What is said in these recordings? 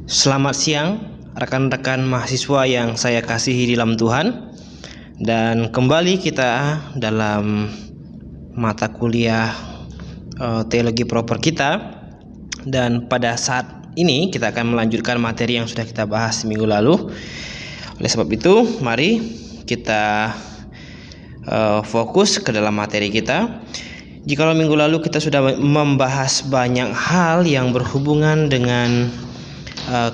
Selamat siang rekan-rekan mahasiswa yang saya kasihi dalam Tuhan. Dan kembali kita dalam mata kuliah teologi proper kita. Dan pada saat ini kita akan melanjutkan materi yang sudah kita bahas minggu lalu. Oleh sebab itu, mari kita fokus ke dalam materi kita. Jikalau minggu lalu kita sudah membahas banyak hal yang berhubungan dengan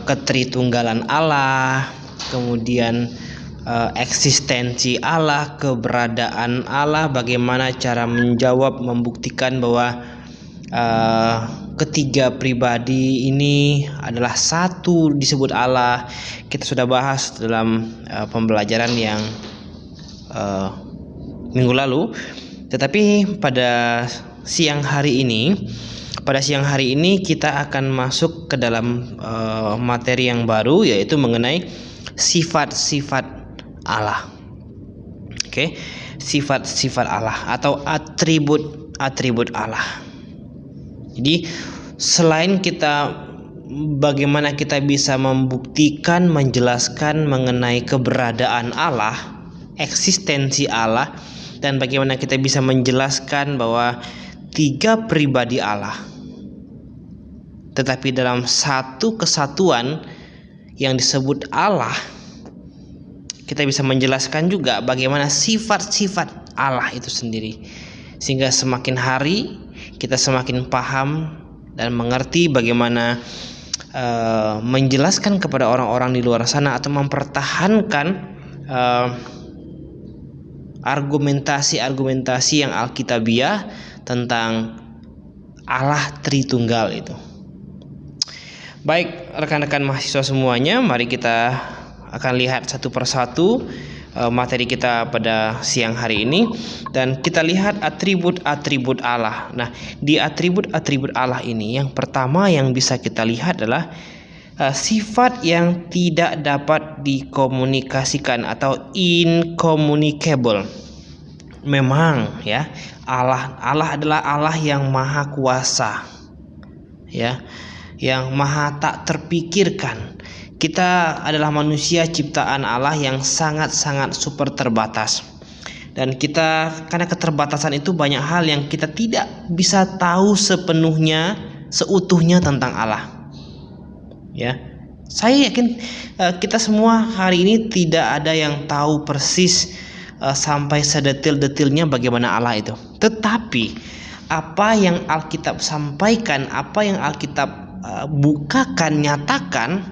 ketritunggalan Allah, kemudian eksistensi Allah, keberadaan Allah, bagaimana cara menjawab, membuktikan bahwa ketiga pribadi ini adalah satu, disebut Allah. Kita sudah bahas dalam pembelajaran yang minggu lalu. Tetapi pada siang hari ini kita akan masuk ke dalam materi yang baru, yaitu mengenai sifat-sifat Allah. Oke, sifat-sifat Allah atau atribut Allah. Jadi selain bagaimana kita bisa membuktikan, menjelaskan mengenai keberadaan Allah, eksistensi Allah, dan bagaimana kita bisa menjelaskan bahwa tiga pribadi Allah, tetapi dalam satu kesatuan yang disebut Allah, kita bisa menjelaskan juga bagaimana sifat-sifat Allah itu sendiri, sehingga semakin hari kita semakin paham dan mengerti bagaimana menjelaskan kepada orang-orang di luar sana atau mempertahankan argumentasi yang alkitabiah tentang Allah Tritunggal itu. Baik, rekan-rekan mahasiswa semuanya, mari kita akan lihat satu persatu materi kita pada siang hari ini, dan kita lihat atribut-atribut Allah. Nah, di atribut-atribut Allah ini, yang pertama yang bisa kita lihat adalah sifat yang tidak dapat dikomunikasikan atau incommunicable. Memang ya, Allah adalah Allah yang maha kuasa, ya, yang maha tak terpikirkan. Kita adalah manusia ciptaan Allah yang sangat-sangat super terbatas. Dan kita, karena keterbatasan itu, banyak hal yang kita tidak bisa tahu sepenuhnya, seutuhnya tentang Allah. Ya, saya yakin kita semua hari ini tidak ada yang tahu persis sampai sedetil-detilnya bagaimana Allah itu. Tetapi apa yang Alkitab sampaikan, apa yang Alkitab bukakan, nyatakan,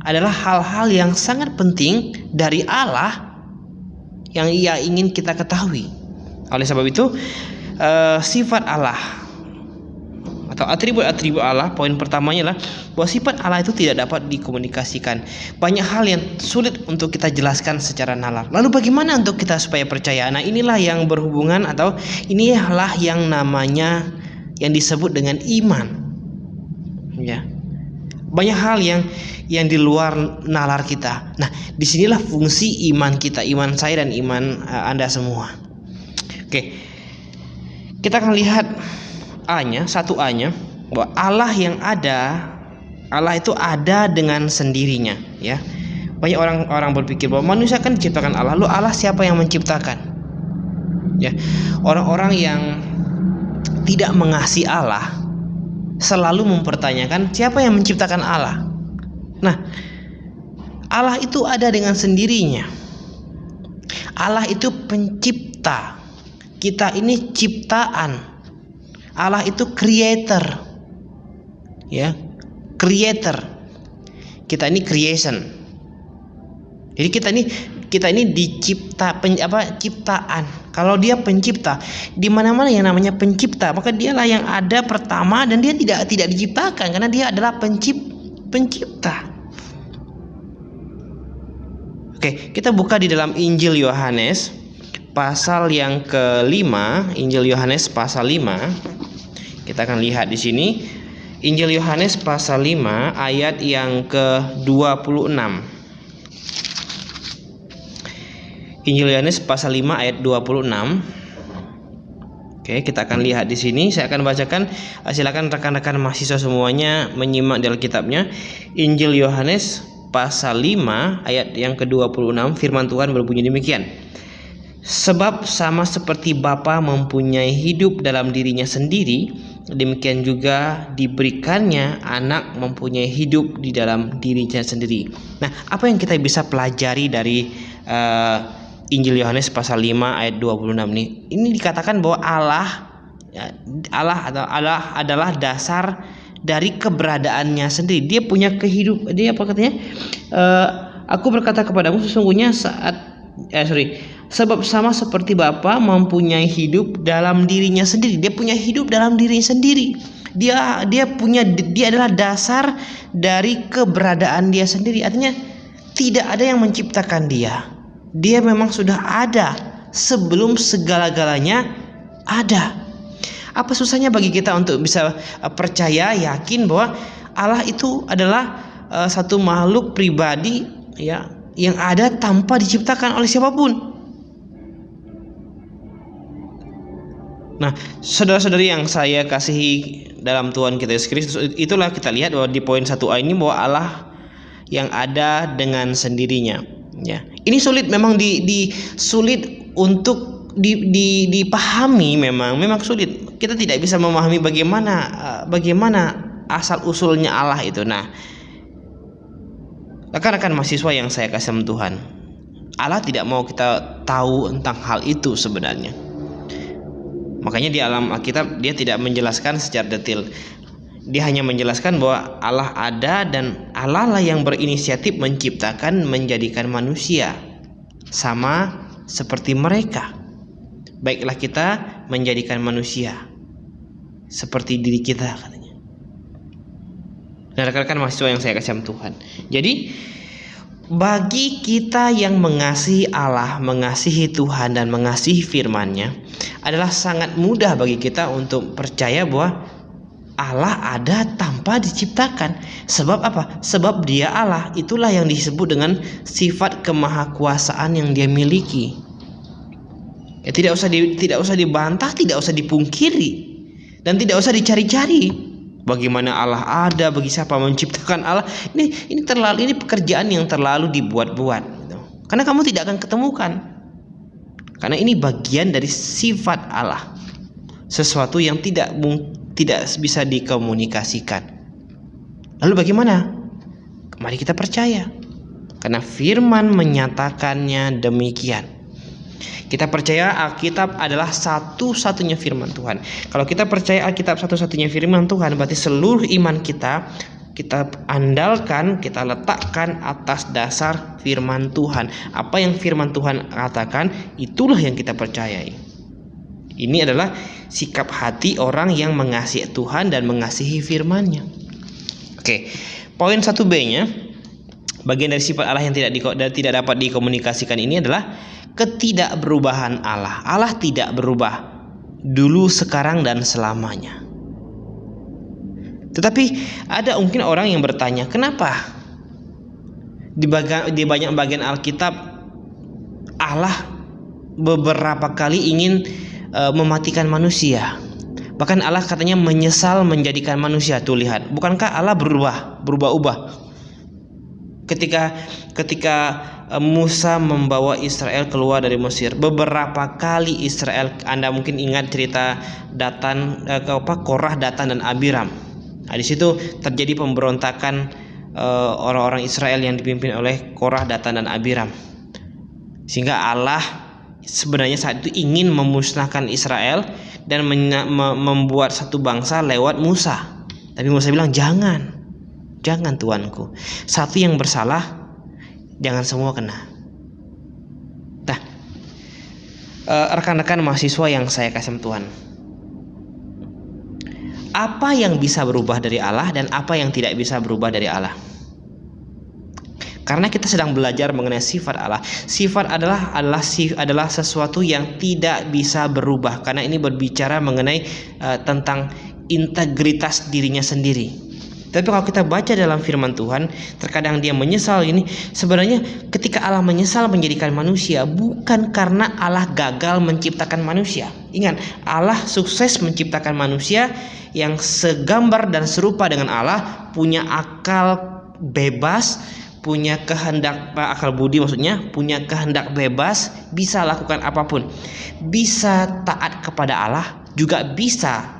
adalah hal-hal yang sangat penting dari Allah yang Ia ingin kita ketahui. Oleh sebab itu, sifat Allah atau atribut-atribut Allah, poin pertamanya adalah bahwa sifat Allah itu tidak dapat dikomunikasikan. Banyak hal yang sulit untuk kita jelaskan secara nalar. Lalu bagaimana untuk kita supaya percaya? Nah, inilah yang berhubungan, atau inilah yang namanya, yang disebut dengan iman. Ya, banyak hal yang di luar nalar kita. Nah, disinilah fungsi iman kita, iman saya dan iman Anda semua. Oke, kita akan lihat satu A-nya, bahwa Allah itu ada dengan sendirinya. Ya, banyak orang berpikir bahwa manusia kan diciptakan Allah. Lalu Allah siapa yang menciptakan? Ya, orang-orang yang tidak mengasihi Allah selalu mempertanyakan siapa yang menciptakan Allah. Nah, Allah itu ada dengan sendirinya. Allah itu pencipta. Kita ini ciptaan. Allah itu creator. Ya, creator. Kita ini creation. Jadi kita ini ciptaan. Kalau Dia pencipta, di mana-mana yang namanya pencipta, maka Dialah yang ada pertama, dan Dia tidak diciptakan karena Dia adalah pencipta. Oke, kita buka di dalam Injil Yohanes pasal yang ke-5, Injil Yohanes pasal 5. Kita akan lihat di sini Injil Yohanes pasal 5 ayat yang ke-26. Injil Yohanes pasal 5 ayat 26. Oke, kita akan lihat di sini. Saya akan bacakan. Silakan rekan-rekan mahasiswa semuanya menyimak di Alkitabnya. Injil Yohanes pasal 5 ayat yang ke-26, firman Tuhan berbunyi demikian. Sebab sama seperti Bapa mempunyai hidup dalam dirinya sendiri, demikian juga diberikannya anak mempunyai hidup di dalam dirinya sendiri. Nah, apa yang kita bisa pelajari dari Injil Yohanes pasal 5 ayat 26 ini? Ini dikatakan bahwa Allah adalah dasar dari keberadaannya sendiri. Dia punya kehidupan. Dia apa katanya? Aku berkata kepadamu sesungguhnya sebab sama seperti Bapa mempunyai hidup dalam dirinya sendiri. Dia punya hidup dalam dirinya sendiri. Dia adalah dasar dari keberadaan dia sendiri. Artinya tidak ada yang menciptakan dia. Dia memang sudah ada sebelum segala-galanya ada. Apa susahnya bagi kita untuk bisa percaya, yakin bahwa Allah itu adalah satu makhluk pribadi ya, yang ada tanpa diciptakan oleh siapapun. Nah, saudara-saudari yang saya kasihi dalam Tuhan kita Yesus Kristus, itulah kita lihat bahwa di poin 1a ini bahwa Allah yang ada dengan sendirinya. Ya, ini sulit memang sulit untuk dipahami, memang sulit. Kita tidak bisa memahami bagaimana asal usulnya Allah itu. Nah, rekan-rekan mahasiswa yang saya kasih sama Tuhan, Allah tidak mau kita tahu tentang hal itu sebenarnya. Makanya di alam Alkitab dia tidak menjelaskan secara detail. Dia hanya menjelaskan bahwa Allah ada dan Allah lah yang berinisiatif menciptakan, menjadikan manusia sama seperti mereka. Baiklah kita menjadikan manusia seperti diri kita, katanya. Dan rekan-rekan mahasiswa yang saya kasih Tuhan. Jadi bagi kita yang mengasihi Allah, mengasihi Tuhan dan mengasihi firman-Nya, adalah sangat mudah bagi kita untuk percaya bahwa Allah ada tanpa diciptakan. Sebab apa? Sebab Dia Allah. Itulah yang disebut dengan sifat kemahakuasaan yang Dia miliki. Ya, tidak usah dibantah, tidak usah dipungkiri, dan tidak usah dicari-cari. Bagaimana Allah ada, bagi siapa menciptakan Allah? Ini pekerjaan yang terlalu dibuat-buat. Gitu. Karena kamu tidak akan ketemukan. Karena ini bagian dari sifat Allah. Sesuatu yang tidak bisa dikomunikasikan. Lalu bagaimana? Mari kita percaya. Karena firman menyatakannya demikian. Kita percaya Alkitab adalah satu-satunya firman Tuhan. Kalau kita percaya Alkitab satu-satunya firman Tuhan, berarti seluruh iman kita andalkan, kita letakkan atas dasar firman Tuhan. Apa yang firman Tuhan katakan, itulah yang kita percayai. Ini adalah sikap hati orang yang mengasihi Tuhan dan mengasihi firman-Nya. Oke, poin 1b-nya, bagian dari sifat Allah yang tidak dapat dikomunikasikan ini adalah ketidakberubahan Allah. Allah tidak berubah dulu, sekarang, dan selamanya. Tetapi ada mungkin orang yang bertanya, kenapa di banyak bagian Alkitab Allah beberapa kali ingin mematikan manusia. Bahkan Allah katanya menyesal menjadikan manusia. Tuh lihat, bukankah Allah berubah-ubah? Ketika Musa membawa Israel keluar dari Mesir, beberapa kali Israel, Anda mungkin ingat cerita Korah, Datan, dan Abiram. Nah, di situ terjadi pemberontakan orang-orang Israel yang dipimpin oleh Korah, Datan, dan Abiram. Sehingga Allah sebenarnya saat itu ingin memusnahkan Israel dan membuat satu bangsa lewat Musa. Tapi Musa bilang, jangan Tuanku, satu yang bersalah, jangan semua kena. Nah, rekan-rekan mahasiswa yang saya kasih Tuhan, apa yang bisa berubah dari Allah dan apa yang tidak bisa berubah dari Allah? Karena kita sedang belajar mengenai sifat Allah. Sifat adalah sesuatu yang tidak bisa berubah, karena ini berbicara mengenai tentang integritas dirinya sendiri. Tapi kalau kita baca dalam firman Tuhan, terkadang dia menyesal ini. Sebenarnya ketika Allah menyesal menjadikan manusia, bukan karena Allah gagal menciptakan manusia. Ingat, Allah sukses menciptakan manusia yang segambar dan serupa dengan Allah, punya akal bebas, punya kehendak, akal budi maksudnya, punya kehendak bebas, bisa lakukan apapun, bisa taat kepada Allah, juga bisa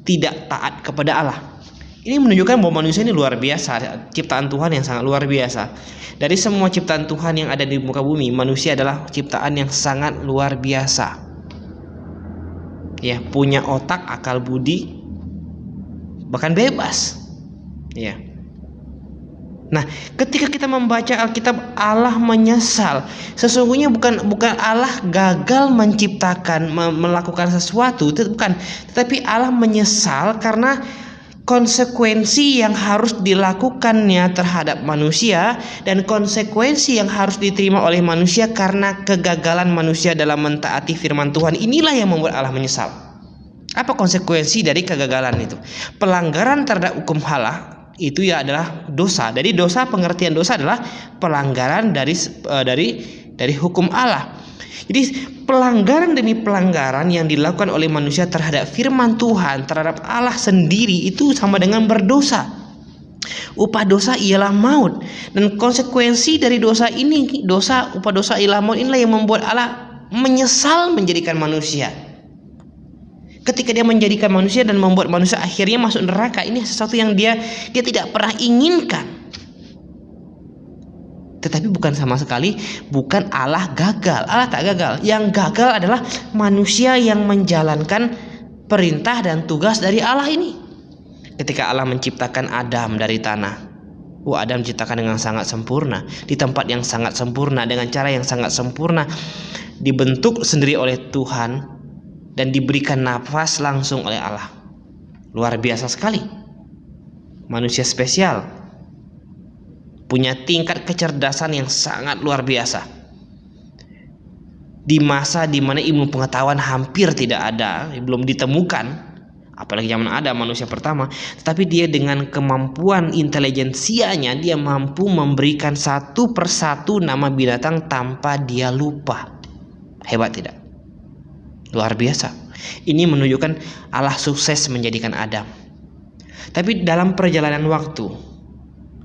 tidak taat kepada Allah. Ini menunjukkan bahwa manusia ini luar biasa, ciptaan Tuhan yang sangat luar biasa. Dari semua ciptaan Tuhan yang ada di muka bumi, manusia adalah ciptaan yang sangat luar biasa. Ya, punya otak, akal budi, bahkan bebas. Ya. Nah, ketika kita membaca Alkitab, Allah menyesal. Sesungguhnya bukan Allah gagal menciptakan, melakukan sesuatu, bukan. Tetapi Allah menyesal karena konsekuensi yang harus dilakukannya terhadap manusia dan konsekuensi yang harus diterima oleh manusia karena kegagalan manusia dalam mentaati firman Tuhan. Inilah yang membuat Allah menyesal. Apa konsekuensi dari kegagalan itu? Pelanggaran terhadap hukum Allah itu ya adalah dosa. Jadi dosa, pengertian dosa adalah pelanggaran dari hukum Allah. Jadi pelanggaran demi pelanggaran yang dilakukan oleh manusia terhadap firman Tuhan, terhadap Allah sendiri, itu sama dengan berdosa. Upah dosa ialah maut, dan konsekuensi dari dosa ini, upah dosa ialah maut, inilah yang membuat Allah menyesal menjadikan manusia. Ketika dia menjadikan manusia dan membuat manusia akhirnya masuk neraka, ini sesuatu yang dia tidak pernah inginkan. Tetapi bukan sama sekali, bukan Allah gagal. Allah tak gagal. Yang gagal adalah manusia yang menjalankan perintah dan tugas dari Allah ini. Ketika Allah menciptakan Adam dari tanah, Adam diciptakan dengan sangat sempurna, di tempat yang sangat sempurna, dengan cara yang sangat sempurna, dibentuk sendiri oleh Tuhan dan diberikan nafas langsung oleh Allah. Luar biasa sekali. Manusia spesial, punya tingkat kecerdasan yang sangat luar biasa. Di masa di mana ilmu pengetahuan hampir tidak ada, belum ditemukan, apalagi zaman Adam, manusia pertama, tetapi dia dengan kemampuan intelijensianya, dia mampu memberikan satu persatu nama binatang tanpa dia lupa. Hebat tidak? Luar biasa. Ini menunjukkan Allah sukses menjadikan Adam. Tapi dalam perjalanan waktu,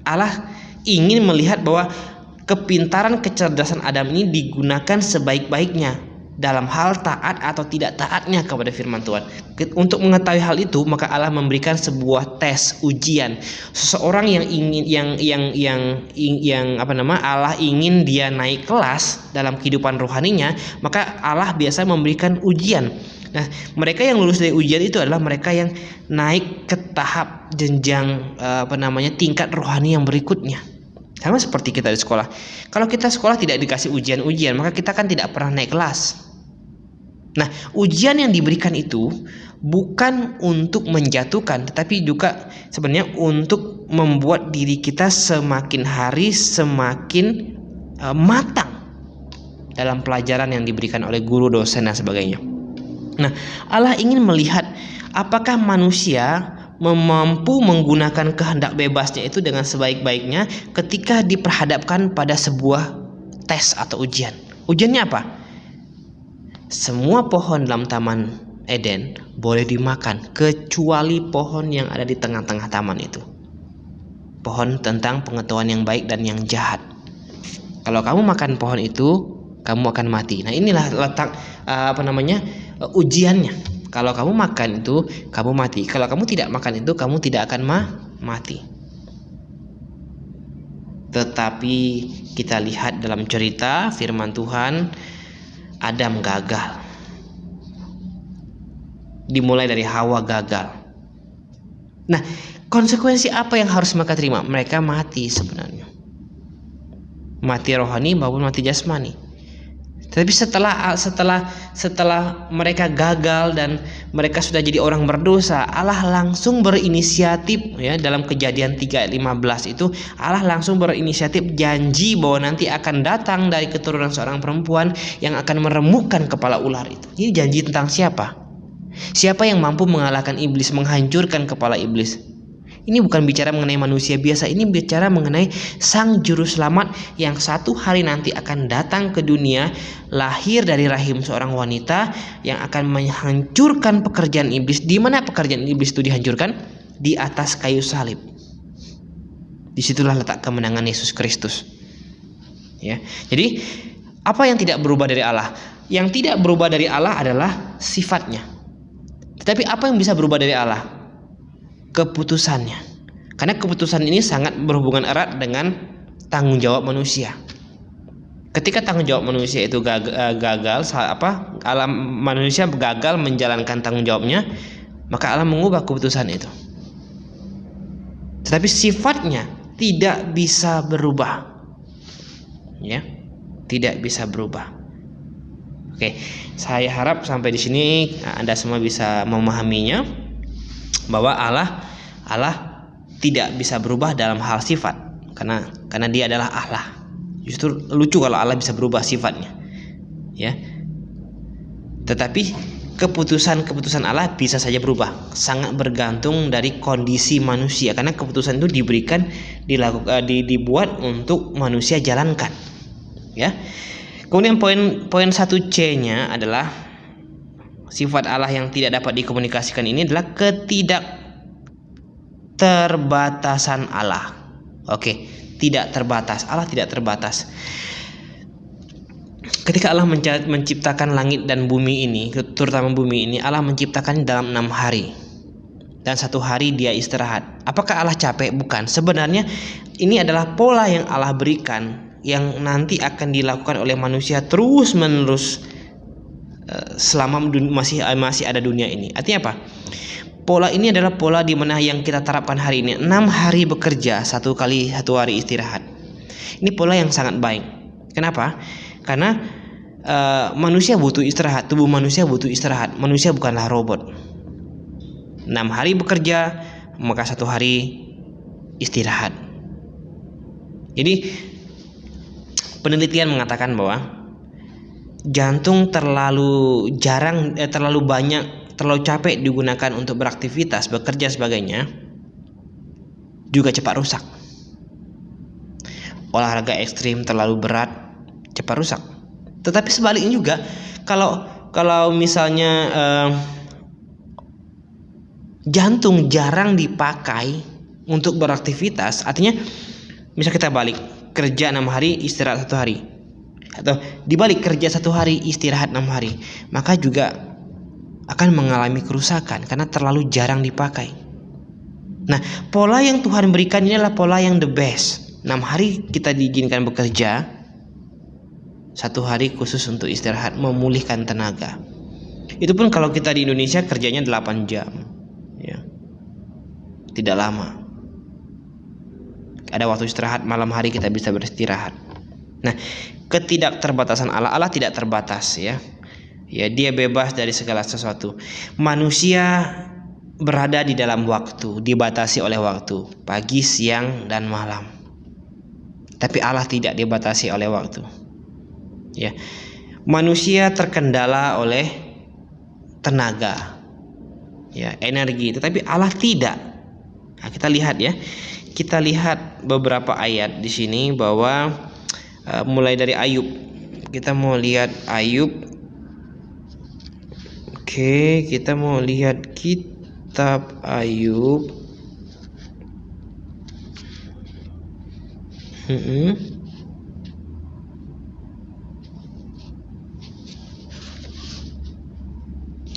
Allah ingin melihat bahwa kepintaran, kecerdasan Adam ini digunakan sebaik-baiknya dalam hal taat atau tidak taatnya kepada firman Tuhan. Untuk mengetahui hal itu, maka Allah memberikan sebuah tes, ujian. Seseorang yang Allah ingin dia naik kelas dalam kehidupan rohaninya, maka Allah biasa memberikan ujian. Nah, mereka yang lulus dari ujian itu adalah mereka yang naik ke tahap jenjang tingkat rohani yang berikutnya. Sama seperti kita di sekolah. Kalau kita sekolah tidak dikasih ujian-ujian, maka kita kan tidak pernah naik kelas. Nah, ujian yang diberikan itu bukan untuk menjatuhkan, tetapi juga sebenarnya untuk membuat diri kita semakin hari semakin matang dalam pelajaran yang diberikan oleh guru, dosen, dan sebagainya. Nah, Allah ingin melihat apakah manusia mampu menggunakan kehendak bebasnya itu dengan sebaik-baiknya ketika diperhadapkan pada sebuah tes atau ujian. Ujiannya apa? Semua pohon dalam taman Eden boleh dimakan kecuali pohon yang ada di tengah-tengah taman itu. Pohon tentang pengetahuan yang baik dan yang jahat. Kalau kamu makan pohon itu, kamu akan mati. Nah, inilah letak ujiannya. Kalau kamu makan itu, kamu mati. Kalau kamu tidak makan itu, kamu tidak akan mati. Tetapi kita lihat dalam cerita firman Tuhan, Adam gagal. Dimulai dari Hawa gagal. Nah, konsekuensi apa yang harus mereka terima? Mereka mati sebenarnya. Mati rohani maupun mati jasmani. Tapi setelah mereka gagal dan mereka sudah jadi orang berdosa, Allah langsung berinisiatif, ya, dalam Kejadian 3 ayat 15 itu Allah langsung berinisiatif janji bahwa nanti akan datang dari keturunan seorang perempuan yang akan meremukkan kepala ular itu. Ini janji tentang siapa? Siapa yang mampu mengalahkan iblis, menghancurkan kepala iblis? Ini bukan bicara mengenai manusia biasa, ini bicara mengenai Sang Juru Selamat yang satu hari nanti akan datang ke dunia, lahir dari rahim seorang wanita, yang akan menghancurkan pekerjaan iblis. Di mana pekerjaan iblis itu dihancurkan? Di atas kayu salib. Disitulah letak kemenangan Yesus Kristus. Ya, jadi apa yang tidak berubah dari Allah? Yang tidak berubah dari Allah adalah sifatnya. Tetapi apa yang bisa berubah dari Allah? Keputusannya. Karena keputusan ini sangat berhubungan erat dengan tanggung jawab manusia. Ketika tanggung jawab manusia itu gagal, manusia gagal menjalankan tanggung jawabnya, maka Allah mengubah keputusan itu. Tetapi sifatnya tidak bisa berubah. Ya, tidak bisa berubah. Oke, saya harap sampai di sini Anda semua bisa memahaminya, bahwa Allah tidak bisa berubah dalam hal sifat, karena Dia adalah Allah. Justru lucu kalau Allah bisa berubah sifatnya, ya. Tetapi keputusan Allah bisa saja berubah, sangat bergantung dari kondisi manusia, karena keputusan itu dibuat untuk manusia jalankan, ya. Kemudian poin 1C-nya adalah sifat Allah yang tidak dapat dikomunikasikan ini adalah ketidakterbatasan Allah. Oke, tidak terbatas. Allah tidak terbatas. Ketika Allah menciptakan langit dan bumi ini, terutama bumi ini, Allah menciptakan dalam 6 hari. Dan 1 hari Dia istirahat. Apakah Allah capek? Bukan. Sebenarnya ini adalah pola yang Allah berikan, yang nanti akan dilakukan oleh manusia terus menerus selama masih ada dunia ini. Artinya apa? Pola ini adalah pola di mana yang kita terapkan hari ini. 6 hari bekerja, 1 hari istirahat. Ini pola yang sangat baik. Kenapa? Karena manusia butuh istirahat, tubuh manusia butuh istirahat. Manusia bukanlah robot. 6 hari bekerja, maka 1 hari istirahat. Jadi penelitian mengatakan bahwa jantung terlalu capek digunakan untuk beraktivitas, bekerja sebagainya, juga cepat rusak. Olahraga ekstrim terlalu berat, cepat rusak. Tetapi sebaliknya juga, kalau misalnya jantung jarang dipakai untuk beraktivitas, artinya misal kita balik, kerja 6 hari, istirahat 1 hari, atau dibalik, kerja 1 hari, istirahat 6 hari, maka juga akan mengalami kerusakan karena terlalu jarang dipakai. Nah, pola yang Tuhan berikan ini adalah pola yang the best. 6 hari kita diizinkan bekerja, 1 hari khusus untuk istirahat, memulihkan tenaga. Itu pun kalau kita di Indonesia kerjanya 8 jam, ya, tidak lama. Ada waktu istirahat, malam hari kita bisa beristirahat. Nah, ketidakterbatasan Allah tidak terbatas, ya. Ya, Dia bebas dari segala sesuatu. Manusia berada di dalam waktu, dibatasi oleh waktu, pagi, siang, dan malam. Tapi Allah tidak dibatasi oleh waktu. Ya. Manusia terkendala oleh tenaga, ya, energi, tetapi Allah tidak. Nah, kita lihat, ya. Kita lihat beberapa ayat di sini bahwa mulai dari Ayub. Kita mau lihat Ayub. Oke, kita mau lihat kitab Ayub.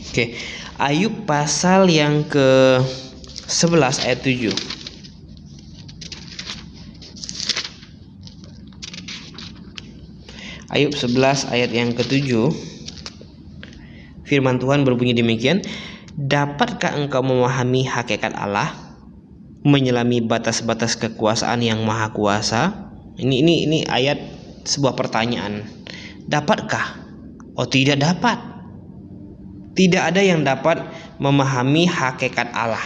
Oke, Ayub pasal yang ke-11 ayat 7. Ayub 11 ayat yang ke-7. Firman Tuhan berbunyi demikian, dapatkah engkau memahami hakikat Allah, menyelami batas-batas kekuasaan yang maha kuasa? Ini ayat sebuah pertanyaan. Dapatkah? Oh, tidak dapat. Tidak ada yang dapat memahami hakikat Allah,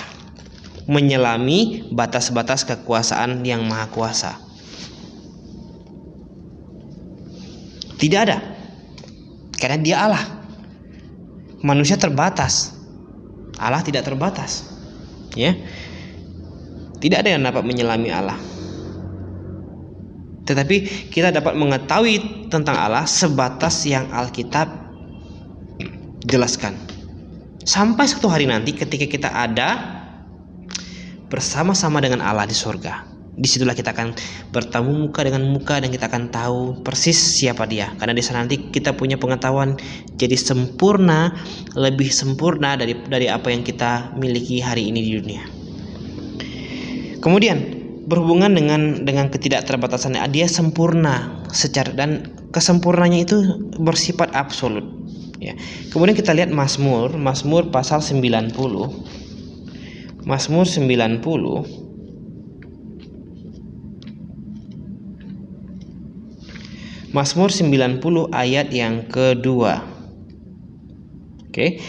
menyelami batas-batas kekuasaan yang maha kuasa. Tidak ada. Karena Dia Allah. Manusia terbatas, Allah tidak terbatas, ya. Tidak ada yang dapat menyelami Allah. Tetapi kita dapat mengetahui tentang Allah sebatas yang Alkitab jelaskan. Sampai suatu hari nanti ketika kita ada bersama-sama dengan Allah di surga. Disitulah kita akan bertemu muka dengan muka dan kita akan tahu persis siapa Dia. Karena di sana nanti kita punya pengetahuan jadi sempurna, lebih sempurna dari apa yang kita miliki hari ini di dunia. Kemudian berhubungan dengan ketidakterbatasan, Dia sempurna secara, dan kesempurnaannya itu bersifat absolut. Ya. Kemudian kita lihat Mazmur pasal 90. Mazmur 90 ayat yang kedua. Oke.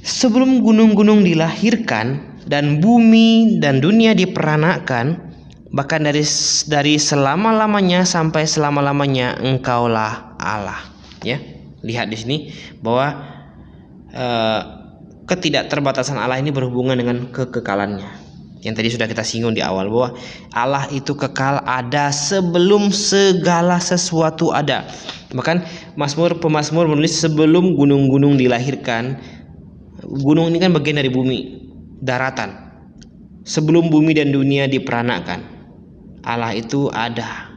Sebelum gunung-gunung dilahirkan dan bumi dan dunia diperanakan, bahkan dari selama-lamanya sampai selama-lamanya Engkaulah Allah. Ya, lihat di sini bahwa ketidakterbatasan Allah ini berhubungan dengan kekekalannya. Yang tadi sudah kita singgung di awal bahwa Allah itu kekal, ada sebelum segala sesuatu ada. Bahkan pemazmur menulis sebelum gunung-gunung dilahirkan. Gunung ini kan bagian dari bumi, daratan. Sebelum bumi dan dunia diperanakan, Allah itu ada.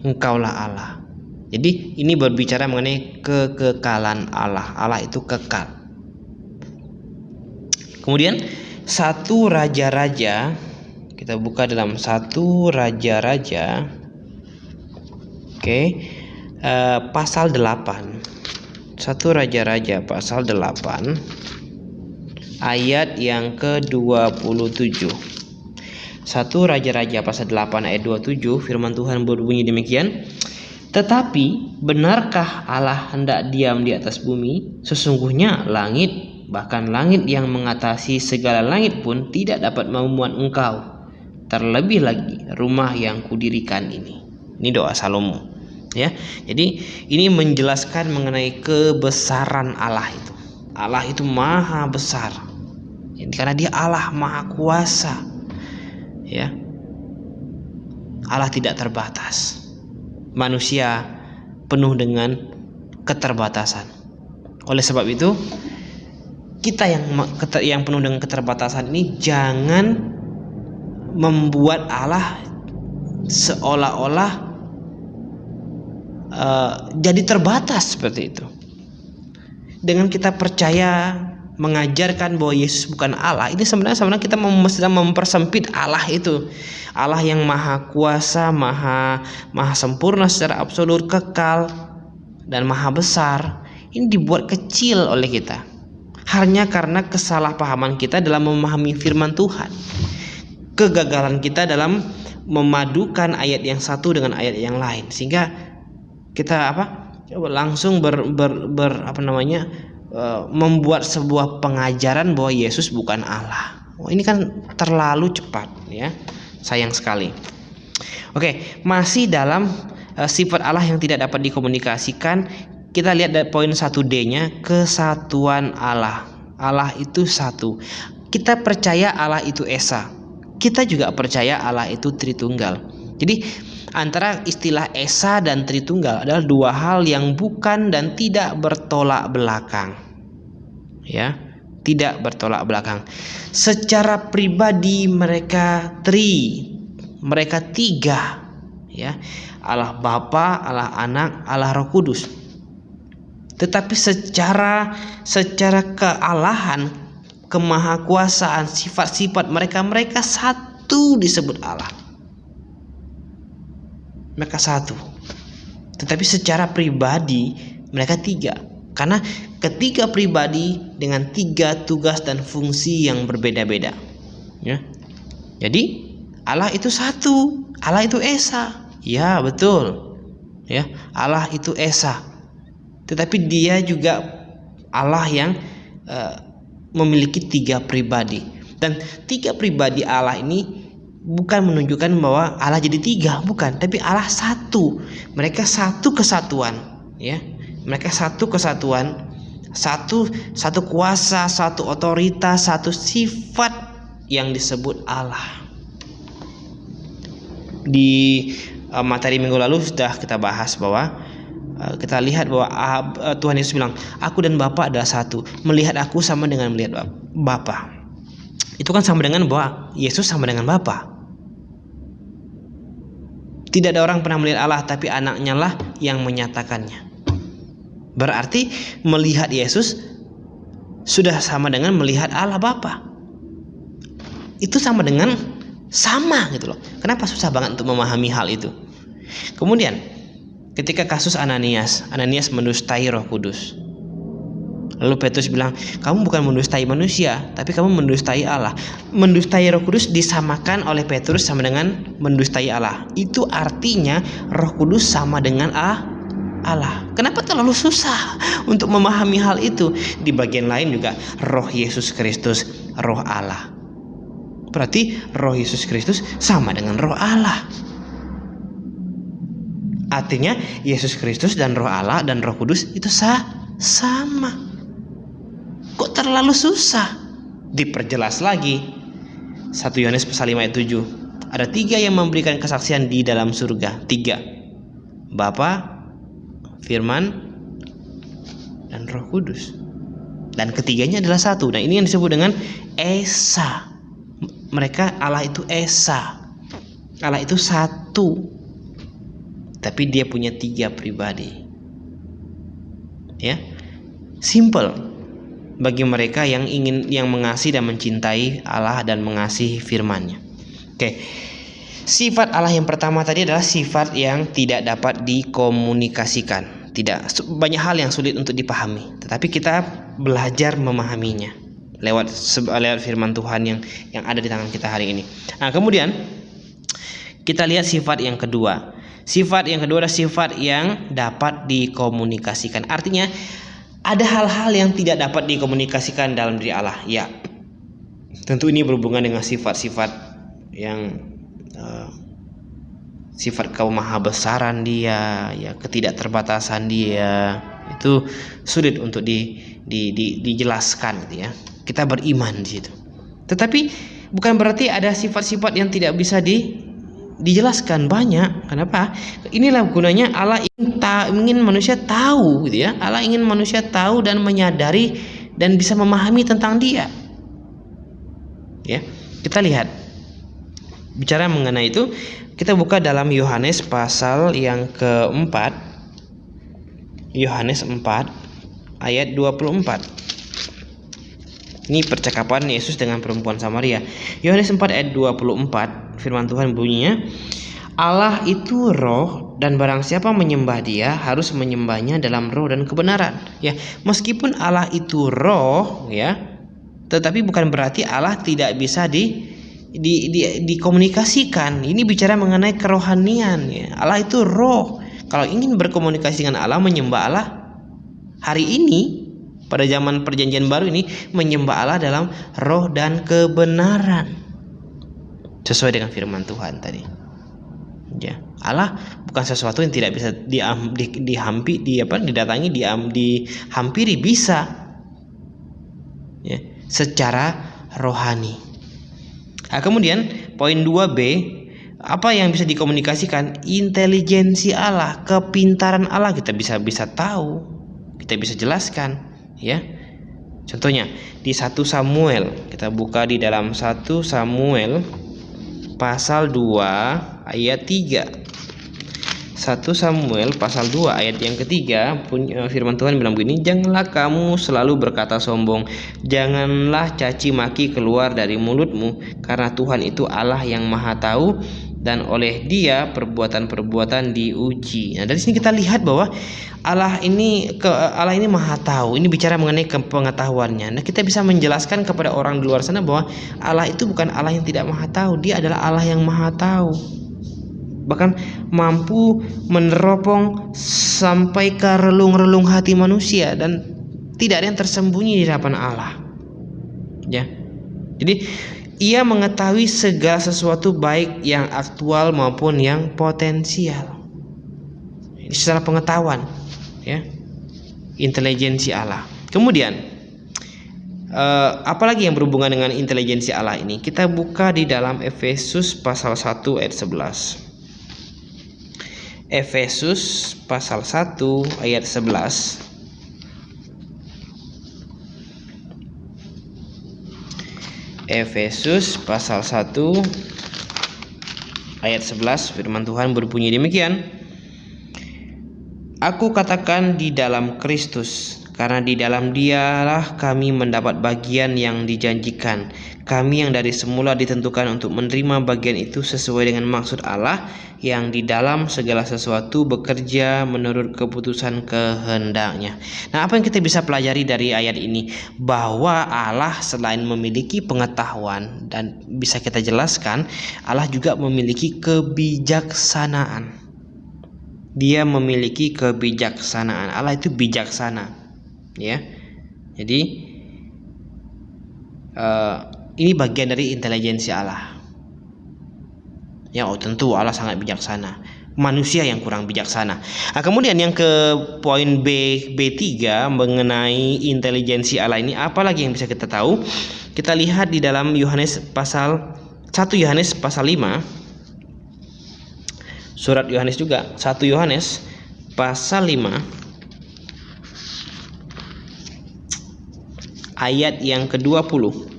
Engkaulah Allah. Jadi ini berbicara mengenai kekekalan Allah. Allah itu kekal. Kemudian 1 Raja-Raja, kita buka dalam 1 Raja-Raja, pasal 8. 1 Raja-Raja pasal 8 ayat yang ke-27. 1 Raja-Raja pasal 8 ayat 27, firman Tuhan berbunyi demikian. Tetapi benarkah Allah hendak diam di atas bumi? Sesungguhnya langit, bahkan langit yang mengatasi segala langit pun tidak dapat memuat Engkau. Terlebih lagi rumah yang kudirikan ini. Ini doa Salomo. Ya, jadi ini menjelaskan mengenai kebesaran Allah itu. Allah itu maha besar. Karena Dia Allah maha kuasa. Ya, Allah tidak terbatas. Manusia penuh dengan keterbatasan. Oleh sebab itu, kita yang penuh dengan keterbatasan ini jangan membuat Allah seolah-olah jadi terbatas seperti itu. Dengan kita percaya mengajarkan bahwa Yesus bukan Allah, ini sebenarnya kita sedang mempersempit Allah itu. Allah yang maha kuasa, maha sempurna secara absolut, kekal dan maha besar, ini dibuat kecil oleh kita. Hanya karena kesalahpahaman kita dalam memahami firman Tuhan, kegagalan kita dalam memadukan ayat yang satu dengan ayat yang lain, sehingga kita langsung membuat sebuah pengajaran bahwa Yesus bukan Allah. Ini kan terlalu cepat, ya, sayang sekali. Oke, masih dalam sifat Allah yang tidak dapat dikomunikasikan. Kita lihat dari poin 1D-nya, kesatuan Allah. Allah itu satu. Kita percaya Allah itu Esa. Kita juga percaya Allah itu Tritunggal. Jadi antara istilah Esa dan Tritunggal adalah dua hal yang bukan dan tidak bertolak belakang. Ya, tidak bertolak belakang. Secara pribadi mereka tiga. Ya, Allah Bapa, Allah Anak, Allah Roh Kudus. Tetapi secara kealahan, kemahakuasaan, sifat-sifat mereka satu disebut Allah. Mereka satu. Tetapi secara pribadi mereka tiga. Karena ketiga pribadi dengan tiga tugas dan fungsi yang berbeda-beda. Ya. Jadi Allah itu satu. Allah itu Esa. Ya, betul. Ya, Allah itu Esa. Tetapi Dia juga Allah yang memiliki tiga pribadi. Dan tiga pribadi Allah ini bukan menunjukkan bahwa Allah jadi tiga, bukan. Tapi Allah satu. Mereka satu kesatuan, ya. Mereka satu kesatuan, satu kuasa, satu otoritas, satu sifat yang disebut Allah. Di materi minggu lalu sudah kita bahas bahwa kita lihat bahwa Tuhan Yesus bilang, aku dan Bapa adalah satu. Melihat aku sama dengan melihat Bapa. Itu kan sama dengan bahwa Yesus sama dengan Bapa. Tidak ada orang pernah melihat Allah, tapi anaknya lah yang menyatakannya. Berarti melihat Yesus sudah sama dengan melihat Allah Bapa. Itu sama dengan sama gitu loh. Kenapa susah banget untuk memahami hal itu? Kemudian ketika kasus Ananias mendustai Roh Kudus. Lalu Petrus bilang, kamu bukan mendustai manusia, tapi kamu mendustai Allah. Mendustai Roh Kudus disamakan oleh Petrus sama dengan mendustai Allah. Itu artinya Roh Kudus sama dengan Allah. Kenapa terlalu susah untuk memahami hal itu? Di bagian lain juga Roh Yesus Kristus, Roh Allah. Berarti Roh Yesus Kristus sama dengan Roh Allah. Artinya Yesus Kristus dan Roh Allah dan Roh Kudus itu sama. Kok terlalu susah? Diperjelas lagi. 1 Yohanes pasal 5 ayat 7. Ada 3 yang memberikan kesaksian di dalam surga. 3. Bapa, Firman, dan Roh Kudus. Dan ketiganya adalah satu. Nah, ini yang disebut dengan Esa. Mereka, Allah itu Esa. Allah itu satu. Tapi dia punya 3 pribadi. Ya. Simple bagi mereka yang mengasihi dan mencintai Allah dan mengasihi firman-Nya. Oke. Sifat Allah yang pertama tadi adalah sifat yang tidak dapat dikomunikasikan. Banyak hal yang sulit untuk dipahami, tetapi kita belajar memahaminya lewat firman Tuhan yang ada di tangan kita hari ini. Nah, kemudian kita lihat sifat yang kedua. Sifat yang kedua adalah sifat yang dapat dikomunikasikan. Artinya ada hal-hal yang tidak dapat dikomunikasikan dalam diri Allah. Ya, tentu ini berhubungan dengan sifat-sifat yang sifat kemahabesaran dia, ya, ketidakterbatasan dia. Itu sulit untuk dijelaskan gitu ya. Kita beriman di situ. Tetapi bukan berarti ada sifat-sifat yang tidak bisa dijelaskan, banyak. Kenapa? Inilah gunanya Allah ingin manusia tahu gitu ya. Allah ingin manusia tahu dan menyadari dan bisa memahami tentang Dia. Ya, kita lihat. Bicara mengenai itu, kita buka dalam Yohanes pasal yang keempat. Yohanes 4 ayat 24. Ini percakapan Yesus dengan perempuan Samaria. Yohanes 4 ayat 24, firman Tuhan bunyinya, Allah itu roh, dan barang siapa menyembah Dia harus menyembahnya dalam roh dan kebenaran. Ya, meskipun Allah itu roh, ya, tetapi bukan berarti Allah tidak bisa dikomunikasikan. Ini bicara mengenai kerohanian, ya. Allah itu roh. Kalau ingin berkomunikasi dengan Allah, menyembah Allah hari ini pada zaman perjanjian baru ini, menyembah Allah dalam roh dan kebenaran, sesuai dengan firman Tuhan tadi. Ya, Allah bukan sesuatu yang tidak bisa dihampiri, bisa, ya, secara rohani. Nah, kemudian poin 2B, apa yang bisa dikomunikasikan? Intelijensi Allah, kepintaran Allah kita bisa tahu, kita bisa jelaskan, ya. Contohnya di 1 Samuel, kita buka di dalam 1 Samuel pasal 2 ayat 3. 1 Samuel pasal 2 ayat yang ketiga, firman Tuhan bilang begini, janganlah kamu selalu berkata sombong, janganlah caci maki keluar dari mulutmu, karena Tuhan itu Allah yang maha tahu, dan oleh Dia perbuatan-perbuatan diuji. Nah, dari sini kita lihat bahwa Allah ini maha tahu. Ini bicara mengenai pengetahuannya. Nah, kita bisa menjelaskan kepada orang di luar sana bahwa Allah itu bukan Allah yang tidak maha tahu, Dia adalah Allah yang maha tahu. Bahkan mampu meneropong sampai ke relung-relung hati manusia, dan tidak ada yang tersembunyi di hadapan Allah. Ya. Jadi Ia mengetahui segala sesuatu, baik yang aktual maupun yang potensial. Ini secara pengetahuan, ya. Intelijensi Allah. Kemudian Apalagi yang berhubungan dengan intelijensi Allah ini? Kita buka di dalam Efesus pasal 1 ayat 11. Efesus pasal 1 ayat 11. Efesus pasal 1 ayat 11, firman Tuhan berbunyi demikian. Aku katakan di dalam Kristus, karena di dalam Dialah kami mendapat bagian yang dijanjikan. Kami yang dari semula ditentukan untuk menerima bagian itu sesuai dengan maksud Allah yang di dalam segala sesuatu bekerja menurut keputusan kehendaknya. Nah, apa yang kita bisa pelajari dari ayat ini? Bahwa Allah selain memiliki pengetahuan dan bisa kita jelaskan, Allah juga memiliki kebijaksanaan. Dia memiliki kebijaksanaan. Allah itu bijaksana, ya. Jadi ini bagian dari intelijensi Allah. Ya, tentu Allah sangat bijaksana. Manusia yang kurang bijaksana. Nah, kemudian yang ke poin B3 mengenai intelijensi Allah ini, apa lagi yang bisa kita tahu? Kita lihat di dalam Yohanes pasal 1 Yohanes pasal 5. Surat Yohanes juga, 1 Yohanes pasal 5 ayat yang ke-20.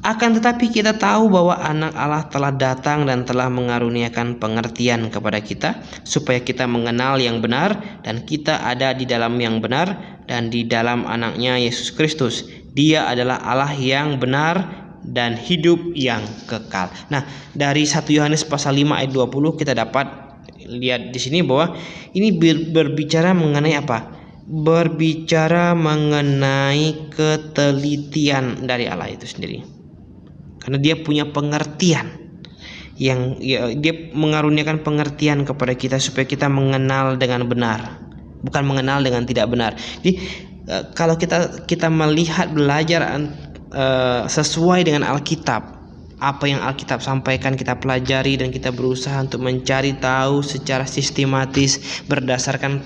Akan tetapi kita tahu bahwa anak Allah telah datang dan telah mengaruniakan pengertian kepada kita, supaya kita mengenal yang benar, dan kita ada di dalam yang benar dan di dalam anaknya Yesus Kristus. Dia adalah Allah yang benar dan hidup yang kekal. Nah, dari 1 Yohanes pasal 5 ayat 20 kita dapat lihat di sini bahwa ini berbicara mengenai apa? Berbicara mengenai ketelitian dari Allah itu sendiri. Karena dia punya pengertian yang dia mengaruniakan pengertian kepada kita supaya kita mengenal dengan benar, bukan mengenal dengan tidak benar. Jadi kalau kita melihat belajar sesuai dengan Alkitab, apa yang Alkitab sampaikan kita pelajari dan kita berusaha untuk mencari tahu secara sistematis berdasarkan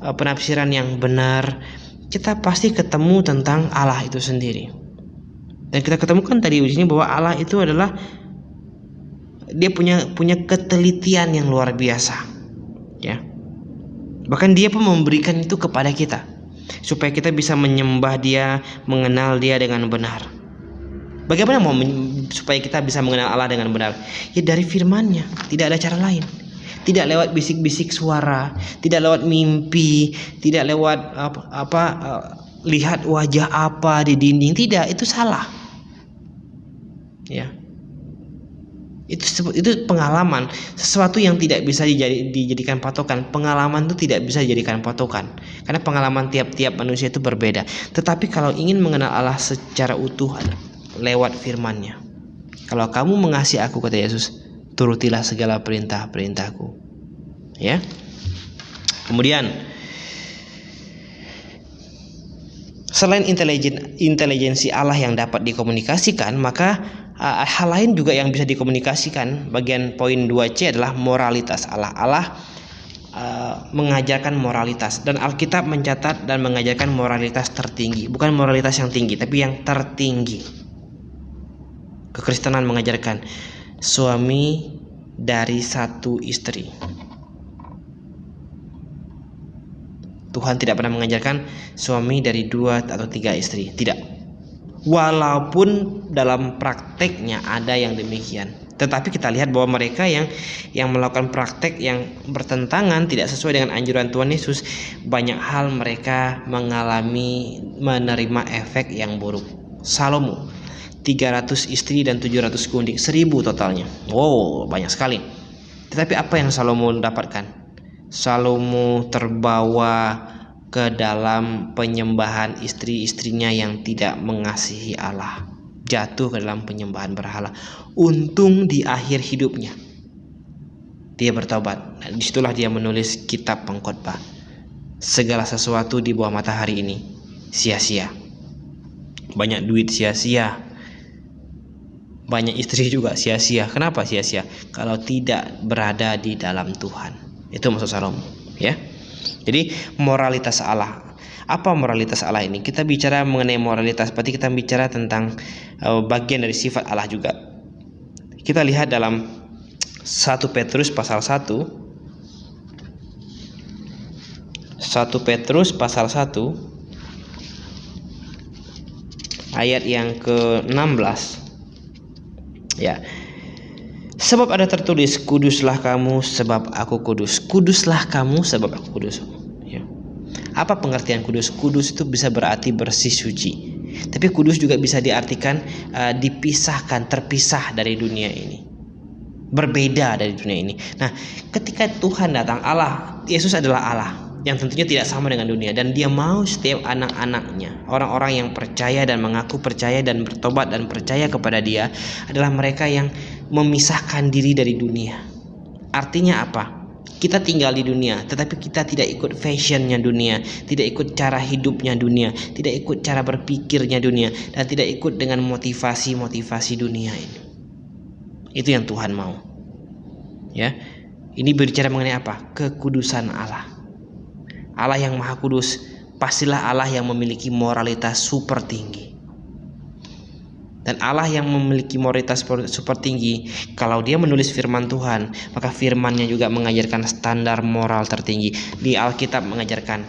penafsiran yang benar, kita pasti ketemu tentang Allah itu sendiri. Dan kita ketemukan tadi di sini bahwa Allah itu adalah dia punya ketelitian yang luar biasa, ya. Bahkan dia pun memberikan itu kepada kita supaya kita bisa menyembah Dia, mengenal Dia dengan benar. Bagaimana supaya kita bisa mengenal Allah dengan benar? Ya dari firman-Nya, tidak ada cara lain. Tidak lewat bisik-bisik suara, tidak lewat mimpi, tidak lewat lihat wajah apa di dinding. Tidak, itu salah. Ya, itu pengalaman, sesuatu yang tidak bisa dijadikan patokan. Pengalaman itu tidak bisa dijadikan patokan, karena pengalaman tiap-tiap manusia itu berbeda. Tetapi kalau ingin mengenal Allah secara utuh, lewat firman-Nya. Kalau kamu mengasihi Aku, kata Yesus, turutilah segala perintah-perintahku. Ya. Kemudian selain intelijensi Allah yang dapat dikomunikasikan, maka hal lain juga yang bisa dikomunikasikan. Bagian poin 2C adalah moralitas Allah. Allah mengajarkan moralitas, dan Alkitab mencatat dan mengajarkan moralitas tertinggi, bukan moralitas yang tinggi, tapi yang tertinggi. Kekristenan mengajarkan suami dari satu istri. Tuhan tidak pernah mengajarkan suami dari 2 atau 3 istri, tidak. Walaupun dalam prakteknya ada yang demikian, tetapi kita lihat bahwa mereka yang melakukan praktek yang bertentangan, tidak sesuai dengan anjuran Tuhan Yesus, banyak hal mereka menerima efek yang buruk. Salomo 300 istri dan 700 gundik, 1000 totalnya. Wow, banyak sekali. Tetapi apa yang Salomo dapatkan? Salomo terbawa ke dalam penyembahan istri-istrinya yang tidak mengasihi Allah, jatuh ke dalam penyembahan berhala. Untung di akhir hidupnya dia bertobat. Disitulah dia menulis kitab Pengkhotbah. Segala sesuatu di bawah matahari ini sia-sia. Banyak duit sia-sia, banyak istri juga sia-sia. Kenapa sia-sia? Kalau tidak berada di dalam Tuhan. Itu maksud Salomo, ya. Jadi moralitas Allah. Apa moralitas Allah ini? Kita bicara mengenai moralitas, berarti kita bicara tentang bagian dari sifat Allah juga. Kita lihat dalam 1 Petrus pasal 1. 1 Petrus pasal 1 ayat yang ke-16. Ya. Sebab ada tertulis, kuduslah kamu sebab aku kudus. Kuduslah kamu sebab aku kudus. Ya. Apa pengertian kudus? Kudus itu bisa berarti bersih, suci. Tapi kudus juga bisa diartikan dipisahkan, terpisah dari dunia ini. Berbeda dari dunia ini. Nah, ketika Tuhan datang, Allah, Yesus adalah Allah yang tentunya tidak sama dengan dunia, dan dia mau setiap anak-anaknya, orang-orang yang percaya dan mengaku percaya dan bertobat dan percaya kepada dia, adalah mereka yang memisahkan diri dari dunia. Artinya apa? Kita tinggal di dunia, tetapi kita tidak ikut fashionnya dunia, tidak ikut cara hidupnya dunia, tidak ikut cara berpikirnya dunia, dan tidak ikut dengan motivasi-motivasi dunia ini. Itu yang Tuhan mau. Ya, ini berbicara mengenai apa? Kekudusan Allah. Allah yang maha kudus, pastilah Allah yang memiliki moralitas super tinggi. Dan Allah yang memiliki moralitas super tinggi, kalau dia menulis firman Tuhan, maka firmannya juga mengajarkan standar moral tertinggi. Di Alkitab mengajarkan,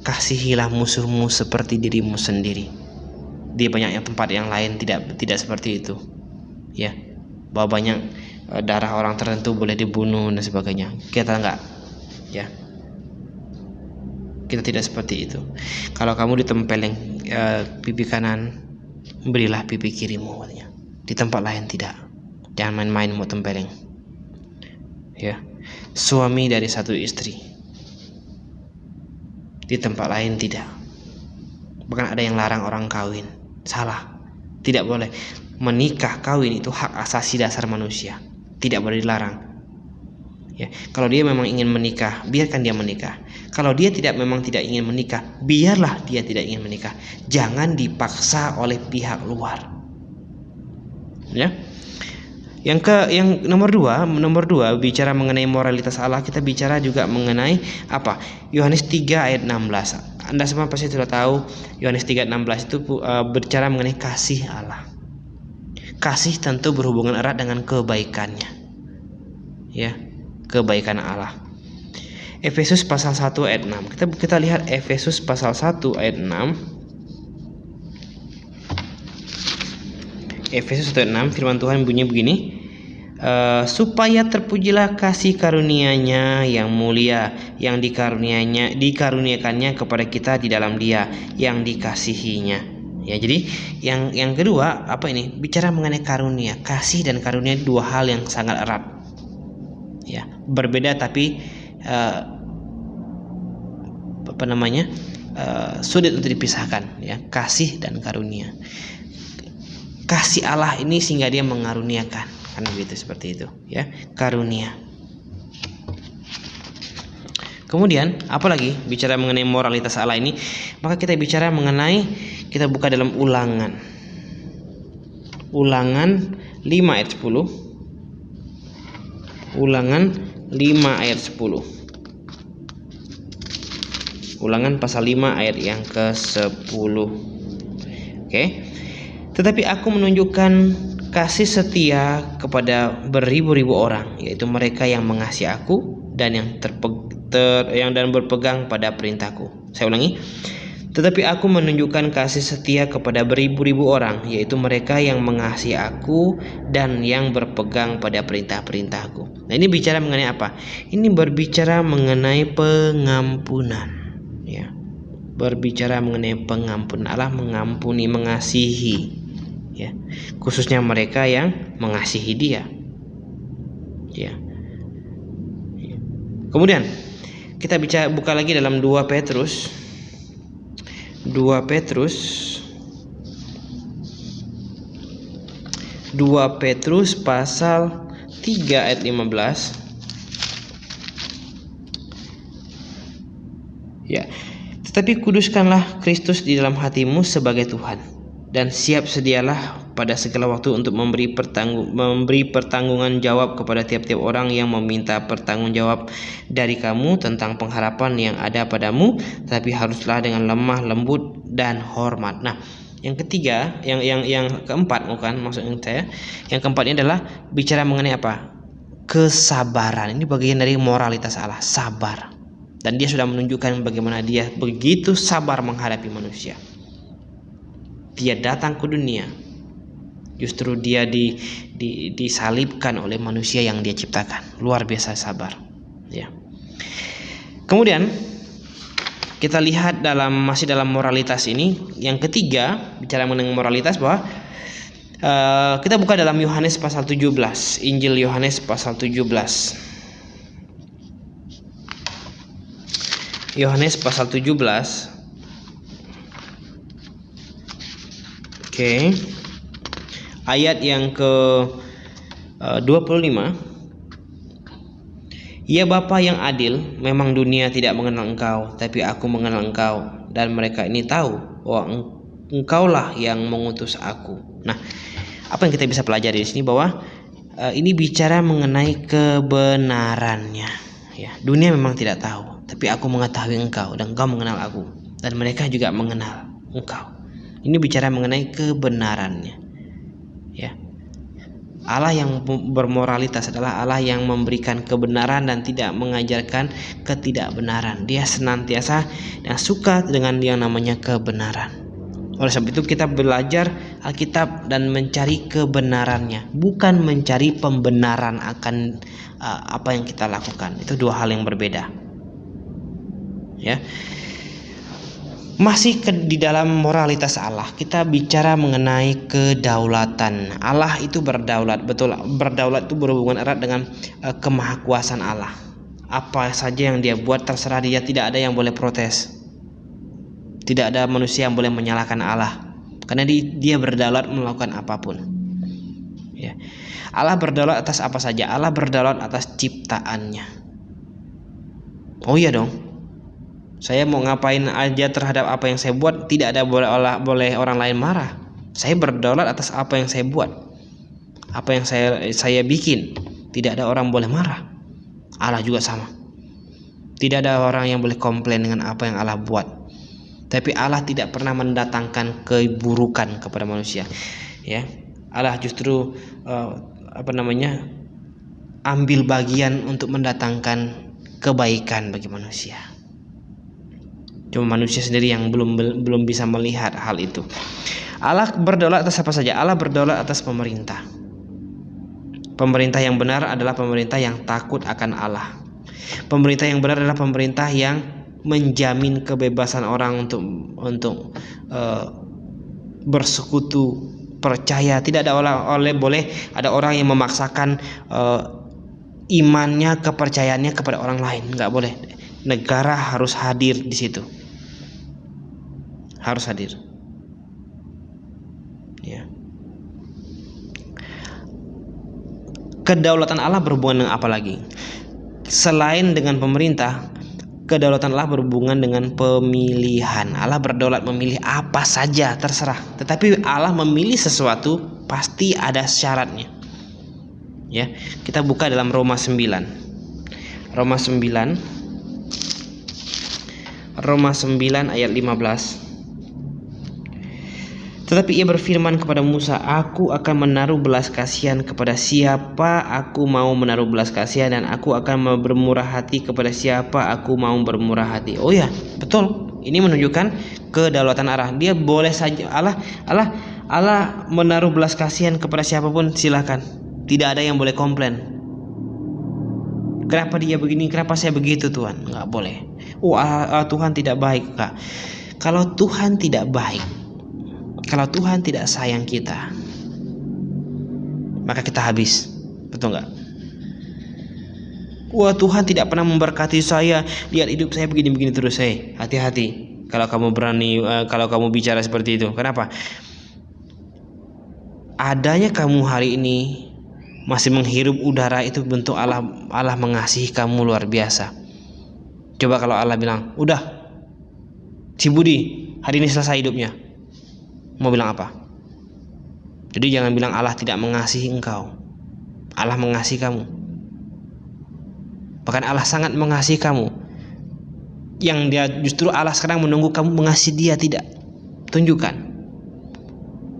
kasihilah musuhmu seperti dirimu sendiri. Di banyak tempat yang lain tidak seperti itu. Ya, bahwa banyak darah orang tertentu boleh dibunuh dan sebagainya. Kita enggak. Ya. Kita tidak seperti itu. Kalau kamu ditempeleng pipi kanan, berilah pipi kirimu, katanya. Di tempat lain tidak. Jangan main-main mau tempeleng. Ya. Suami dari satu istri, di tempat lain tidak. Bahkan ada yang larang orang kawin. Salah. Tidak boleh. Menikah, kawin itu hak asasi dasar manusia. Tidak boleh dilarang. Ya, kalau dia memang ingin menikah, biarkan dia menikah. Kalau dia memang tidak ingin menikah, biarlah dia tidak ingin menikah. Jangan dipaksa oleh pihak luar. Ya. Yang nomor dua bicara mengenai moralitas Allah, kita bicara juga mengenai apa? Yohanes 3 ayat 16. Anda semua pasti sudah tahu Yohanes 3:16 itu berbicara mengenai kasih Allah. Kasih tentu berhubungan erat dengan kebaikannya. Ya. Kebaikan Allah. Efesus pasal 1 ayat 6. Kita lihat Efesus pasal 1 ayat 6. Efesus 1 ayat 6, firman Tuhan bunyi begini. Supaya terpujilah kasih karunia-Nya yang mulia, yang dikaruniakannya kepada kita di dalam Dia yang dikasihinya. Ya, jadi yang kedua apa ini? Bicara mengenai karunia. Kasih dan karunia dua hal yang sangat erat. Ya, berbeda tapi sulit untuk dipisahkan, ya, kasih dan karunia. Kasih Allah ini sehingga dia mengaruniakan, kan begitu, seperti itu, ya, karunia. Kemudian apalagi bicara mengenai moralitas Allah ini, maka kita bicara mengenai, kita buka dalam Ulangan 5 ayat 10. Ulangan 5 ayat 10. Ulangan pasal 5 ayat yang ke-10. Oke. Tetapi aku menunjukkan kasih setia kepada beribu-ribu orang, yaitu mereka yang mengasihi aku dan yang berpegang pada perintahku. Saya ulangi. Tetapi aku menunjukkan kasih setia kepada beribu-ribu orang, yaitu mereka yang mengasihi aku dan yang berpegang pada perintah-perintahku. Nah, ini bicara mengenai apa? Ini berbicara mengenai pengampunan. Ya, berbicara mengenai pengampunan. Allah mengampuni, mengasihi. Ya, khususnya mereka yang mengasihi Dia. Ya. Kemudian kita buka lagi dalam 2 Petrus pasal 3 ayat 15. Ya. Tetapi kuduskanlah Kristus di dalam hatimu sebagai Tuhan, dan siap sedialah pada segala waktu untuk memberi pertanggungan jawab kepada tiap-tiap orang yang meminta pertanggungjawab dari kamu tentang pengharapan yang ada padamu, tapi haruslah dengan lemah lembut dan hormat. Nah, yang ketiga, yang keempat, bukan maksudnya saya. Yang keempat ini adalah bicara mengenai apa? Kesabaran. Ini bagian dari moralitas Allah, sabar. Dan dia sudah menunjukkan bagaimana dia begitu sabar menghadapi manusia. Dia datang ke dunia, justru dia disalibkan oleh manusia yang dia ciptakan. Luar biasa sabar, ya. Kemudian kita lihat masih dalam moralitas ini, yang ketiga, bicara mengenai moralitas, bahwa kita buka dalam Yohanes pasal 17, Injil Yohanes pasal 17. Yohanes pasal 17. Oke. Ayat yang ke 25. Ya Bapa yang adil, memang dunia tidak mengenal Engkau, tapi aku mengenal Engkau, dan mereka ini tahu bahwa Engkaulah yang mengutus aku. Nah, apa yang kita bisa pelajari di sini, bahwa ini bicara mengenai kebenarannya. Ya, dunia memang tidak tahu, tapi aku mengetahui Engkau, dan Engkau mengenal aku, dan mereka juga mengenal Engkau. Ini bicara mengenai kebenarannya, ya. Allah yang bermoralitas adalah Allah yang memberikan kebenaran dan tidak mengajarkan ketidakbenaran. Dia senantiasa dan suka dengan yang namanya kebenaran. Oleh sebab itu kita belajar Alkitab dan mencari kebenarannya, bukan mencari pembenaran akan apa yang kita lakukan. Itu dua hal yang berbeda, ya. Masih di dalam moralitas Allah, kita bicara mengenai kedaulatan. Allah itu berdaulat, betul. Berdaulat itu berhubungan erat dengan kemahakuasaan Allah. Apa saja yang dia buat terserah dia, tidak ada yang boleh protes. Tidak ada manusia yang boleh menyalahkan Allah, karena dia berdaulat melakukan apapun. Ya. Allah berdaulat atas apa saja? Allah berdaulat atas ciptaannya. Oh iya dong. Saya mau ngapain aja terhadap apa yang saya buat, tidak ada boleh orang lain marah. Saya berdaulat atas apa yang saya buat, apa yang saya bikin. Tidak ada orang boleh marah. Allah juga sama. Tidak ada orang yang boleh komplain dengan apa yang Allah buat. Tapi Allah tidak pernah mendatangkan keburukan kepada manusia. Ya, Allah justru ambil bagian untuk mendatangkan kebaikan bagi manusia. Cuma manusia sendiri yang belum bisa melihat hal itu. Allah berdaulat atas apa saja? Allah berdaulat atas pemerintah. Pemerintah yang benar adalah pemerintah yang takut akan Allah. Pemerintah yang benar adalah pemerintah yang menjamin kebebasan orang untuk bersekutu, percaya. Tidak ada boleh ada orang yang memaksakan imannya, kepercayaannya kepada orang lain. Nggak boleh. Negara harus hadir di situ. Harus hadir. Ya. Kedaulatan Allah berhubungan dengan apa lagi? Selain dengan pemerintah, kedaulatan Allah berhubungan dengan pemilihan. Allah berdaulat memilih apa saja, terserah. Tetapi Allah memilih sesuatu pasti ada syaratnya. Ya, kita buka dalam Roma 9. Roma 9 ayat 15. Tetapi ia berfirman kepada Musa, aku akan menaruh belas kasihan kepada siapa aku mau menaruh belas kasihan, dan aku akan bermurah hati kepada siapa aku mau bermurah hati. Oh ya, betul. Ini menunjukkan kedaulatan Allah. Dia boleh saja, Allah menaruh belas kasihan kepada siapapun, silakan. Tidak ada yang boleh komplain. Kenapa dia begini? Kenapa saya begitu, Tuhan? Nggak boleh. Tuhan tidak baik, Kak. Kalau Tuhan tidak baik, kalau Tuhan tidak sayang kita, maka kita habis. Betul nggak? Wah, Tuhan tidak pernah memberkati saya. Lihat hidup saya begini-begini terus. Hati-hati kalau kamu berani, kalau kamu bicara seperti itu. Kenapa? Adanya kamu hari ini masih menghirup udara itu bentuk Allah mengasihi kamu luar biasa. Coba kalau Allah bilang, udah, si Budi hari ini selesai hidupnya, mau bilang apa? Jadi jangan bilang Allah tidak mengasihi engkau. Allah mengasihi kamu. Bahkan Allah sangat mengasihi kamu. Yang dia justru Allah sekarang menunggu kamu mengasihi dia, tidak. Tunjukkan.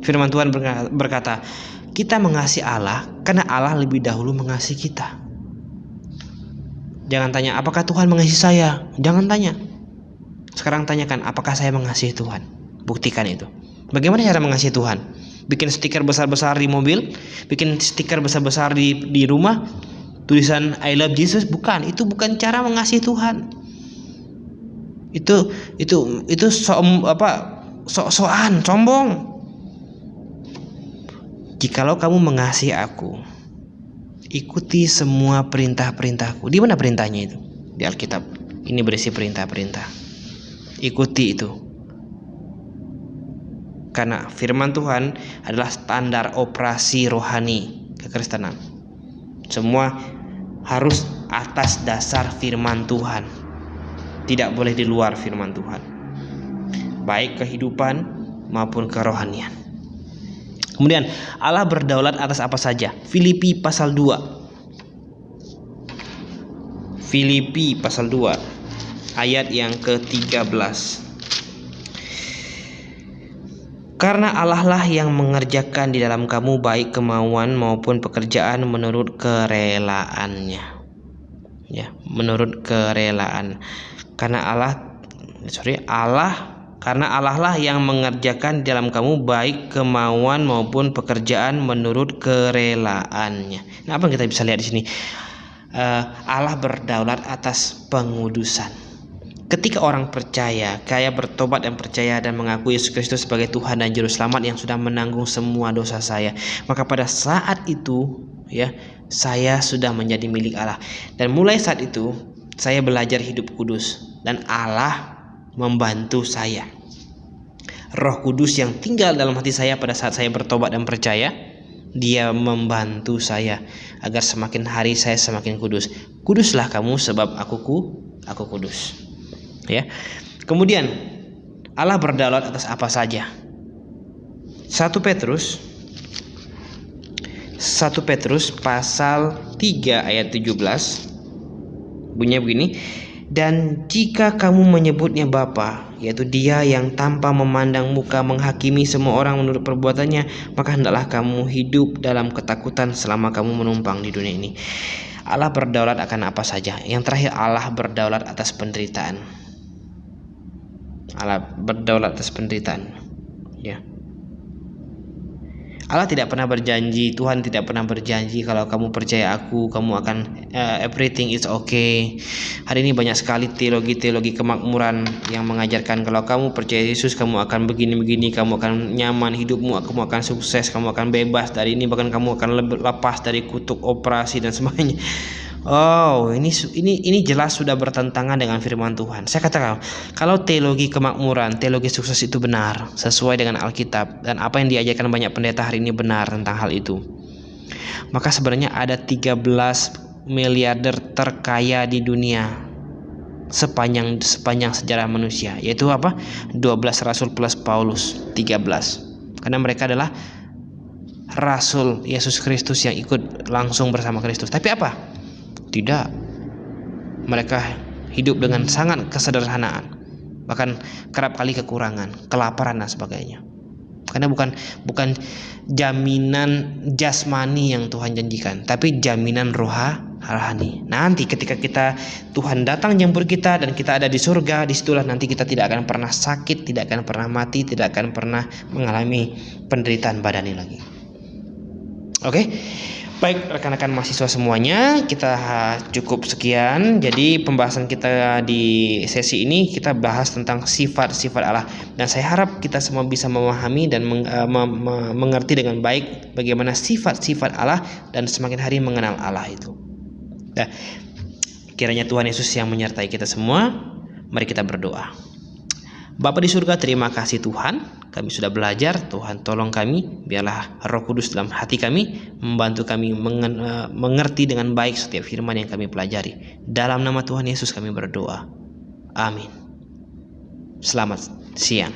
Firman Tuhan berkata, kita mengasihi Allah karena Allah lebih dahulu mengasihi kita. Jangan tanya, apakah Tuhan mengasihi saya? Jangan tanya. Sekarang tanyakan, apakah saya mengasihi Tuhan? Buktikan itu. Bagaimana cara mengasihi Tuhan? Bikin stiker besar-besar di mobil, bikin stiker besar-besar di rumah, tulisan I love Jesus? Bukan, itu bukan cara mengasihi Tuhan. Itu sok-sokan, sombong. Jikalau kamu mengasihi aku, ikuti semua perintah-perintahku. Di mana perintahnya itu? Di Alkitab. Ini berisi perintah-perintah. Ikuti itu. Karena firman Tuhan adalah standar operasi rohani kekristenan. Semua harus atas dasar firman Tuhan. Tidak boleh di luar firman Tuhan. Baik kehidupan maupun kerohanian. Kemudian Allah berdaulat atas apa saja. Filipi pasal 2. Filipi pasal 2 ayat yang ke-13. Karena Allah lah yang mengerjakan di dalam kamu baik kemauan maupun pekerjaan menurut kerelaannya. Ya, menurut kerelaan. Karena Allah lah yang mengerjakan di dalam kamu baik kemauan maupun pekerjaan menurut kerelaannya. Nah, apa yang kita bisa lihat di sini? Allah berdaulat atas pengudusan. Ketika orang percaya, kaya bertobat dan percaya dan mengaku Yesus Kristus sebagai Tuhan dan Juru Selamat yang sudah menanggung semua dosa saya, maka pada saat itu, ya, saya sudah menjadi milik Allah. Dan mulai saat itu, saya belajar hidup kudus dan Allah membantu saya. Roh Kudus yang tinggal dalam hati saya pada saat saya bertobat dan percaya, Dia membantu saya agar semakin hari saya semakin kudus. Kuduslah kamu sebab aku kudus. Ya. Kemudian Allah berdaulat atas apa saja. 1 Petrus pasal 3 ayat 17 bunyinya begini, dan jika kamu menyebutnya Bapa, yaitu Dia yang tanpa memandang muka menghakimi semua orang menurut perbuatannya, maka hendaklah kamu hidup dalam ketakutan selama kamu menumpang di dunia ini. Allah berdaulat akan apa saja. Yang terakhir, Allah berdaulat atas penderitaan. Allah berdaulat atas penderitaan. Ya. Allah tidak pernah berjanji, Tuhan tidak pernah berjanji kalau kamu percaya aku, kamu akan everything is okay. Hari ini banyak sekali teologi kemakmuran yang mengajarkan kalau kamu percaya Yesus, kamu akan begini-begini, kamu akan nyaman hidupmu, kamu akan sukses, kamu akan bebas dari ini, bahkan kamu akan lepas dari kutuk operasi dan sebagainya. Oh, ini jelas sudah bertentangan dengan firman Tuhan. Saya katakan, kalau teologi kemakmuran, teologi sukses itu benar, sesuai dengan Alkitab dan apa yang diajarkan banyak pendeta hari ini benar tentang hal itu, maka sebenarnya ada 13 miliarder terkaya di dunia sepanjang sejarah manusia, yaitu apa? 12 rasul plus Paulus, 13. Karena mereka adalah rasul Yesus Kristus yang ikut langsung bersama Kristus. Tapi apa? Tidak, mereka hidup dengan sangat kesederhanaan, bahkan kerap kali kekurangan, kelaparan dan sebagainya. Karena bukan jaminan jasmani yang Tuhan janjikan, tapi jaminan rohani. Nanti ketika Tuhan datang jemput kita dan kita ada di surga, disitulah nanti kita tidak akan pernah sakit, tidak akan pernah mati, tidak akan pernah mengalami penderitaan badani lagi. Oke. Baik rekan-rekan mahasiswa semuanya, kita cukup sekian. Jadi pembahasan kita di sesi ini kita bahas tentang sifat-sifat Allah, dan saya harap kita semua bisa memahami dan mengerti dengan baik bagaimana sifat-sifat Allah dan semakin hari mengenal Allah itu. Nah, kiranya Tuhan Yesus yang menyertai kita semua. Mari kita berdoa. Bapa di surga, terima kasih Tuhan, kami sudah belajar. Tuhan tolong kami, biarlah Roh Kudus dalam hati kami membantu kami mengerti dengan baik setiap firman yang kami pelajari. Dalam nama Tuhan Yesus kami berdoa. Amin. Selamat siang.